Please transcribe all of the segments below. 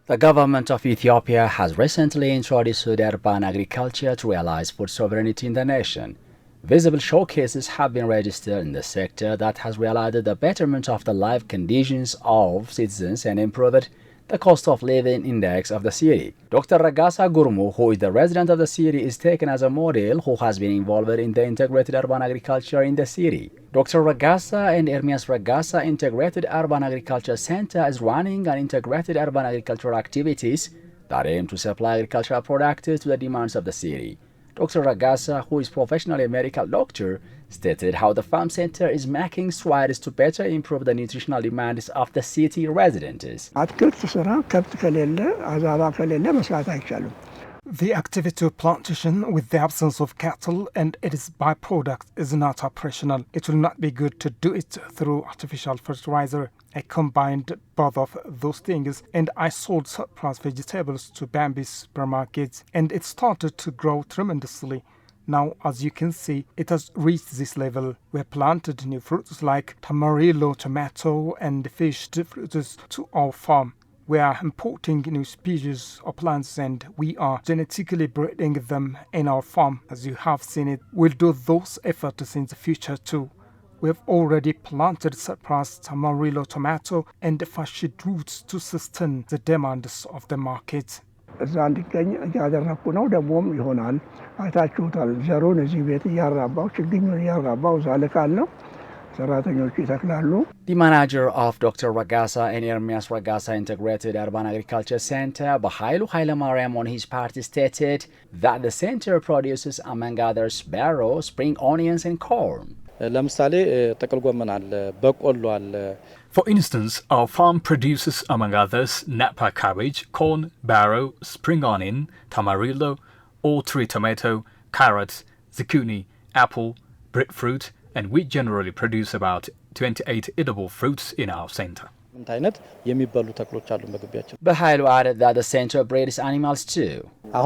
The government of Ethiopia has recently introduced urban agriculture to realize food sovereignty in the nation. Visible showcases have been registered in the sector that has realized the betterment of the life conditions of citizens and improved the cost of living index of the city. Dr. Ragasa Gurmu, who is the resident of the city, is taken as a model who has been involved in the integrated urban agriculture in the city. Dr. Ragasa and Ermias Ragasa Integrated Urban Agriculture Center is running an integrated urban agricultural activities that aim to supply agricultural products to the demands of the city. Dr. Ragasa, who is professionally a medical doctor, stated how the farm center is making strides to better improve the nutritional demands of the city residents. The activity of plantation with the absence of cattle and its byproduct is not operational. It will not be good to do it through artificial fertilizer. I combined both of those things and I sold surplus vegetables to Bambi's supermarkets and it started to grow tremendously. Now, as you can see, it has reached this level. We have planted new fruits like tamarillo, tomato and fish fruits to our farm. We are importing new species of plants and we are genetically breeding them in our farm. As you have seen it, we'll do those efforts in the future too. We have already planted surplus tamarillo tomato and fashion roots to sustain the demands of the market. The manager of Dr. Ragasa and Ermias Ragasa Integrated Urban Agriculture Center, Bahailu Hailemariam, on his part stated that the center produces, among others, barrow, spring onions and corn. For instance, our farm produces, among others, Napa cabbage, corn, barrow, spring onion, tamarillo, all tree tomato, carrots, zucchini, apple, breadfruit, and we generally produce about 28 edible fruits in our center. Bahailu added that the center breeds animals too. As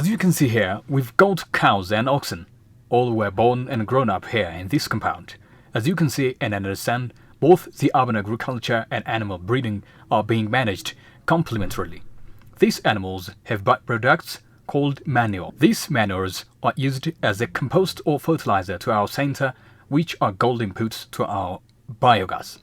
you can see here, we've got cows and oxen. All were born and grown up here in this compound. As you can see and understand, both the urban agriculture and animal breeding are being managed complementarily. These animals have byproducts called manure. These manures are used as a compost or fertilizer to our center, which are gold inputs to our biogas.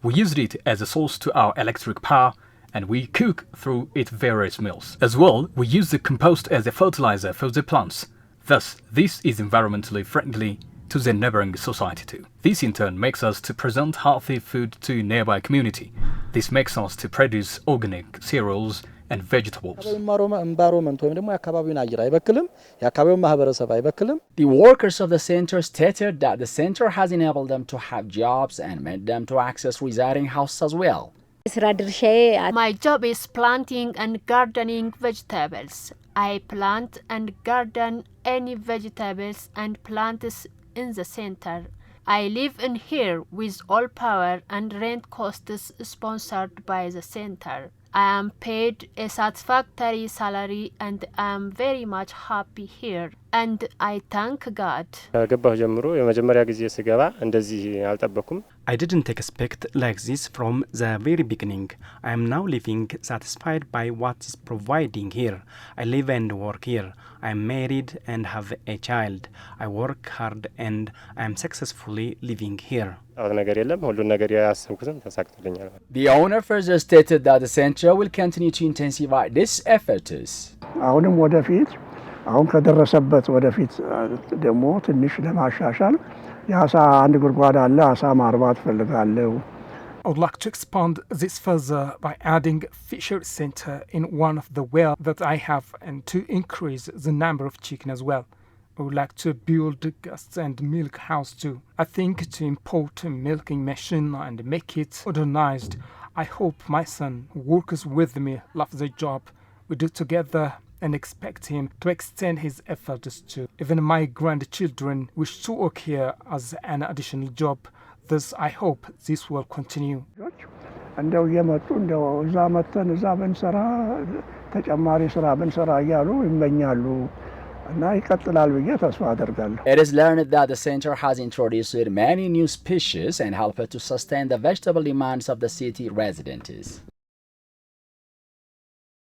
We used it as a source to our electric power, and we cook through it various meals. As well, we use the compost as a fertilizer for the plants. Thus, this is environmentally friendly to the neighboring society too. This in turn makes us to present healthy food to nearby community. This makes us to produce organic cereals and vegetables. The workers of the center stated that the center has enabled them to have jobs and made them to access residing houses as well. My job is planting and gardening vegetables. I plant and garden any vegetables and plants in the center. I live in here with all power and rent costs sponsored by the center. I am paid a satisfactory salary and I am very much happy here. And I thank God. I didn't expect like this from the very beginning. I am now living satisfied by what is providing here. I live and work here. I am married and have a child. I work hard and I am successfully living here. The owner further stated that the center will continue to intensify these efforts. አሁን ከደረሰበት ወደፊት ደግሞ ትንሽ ለማሻሻል ያሳ አንድ ጉድጓድ አለ አሳ ማርባት ፈልጋለሁ I would like to expand this further by adding fishery center in one of the wells that I have and to increase the number of chicken as well. I would like to build gas and milk house too. I think to import a milking machine and make it modernized. I hope my son who works with me loves the job. We do together and expect him to extend his efforts to. Even my grandchildren wish to work here as an additional job. Thus, I hope this will continue. እንደው የመጡ እንደው እዛ መተን እዛ ብንሰራ ተጨማሪ ስራ ብንሰራ እያሉ ይመኛሉ እና ይቀጥላል ብዬ ተስፋ አደርጋለሁ። It is learned that the center has introduced many new species and helped to sustain the vegetable demands of the city residents.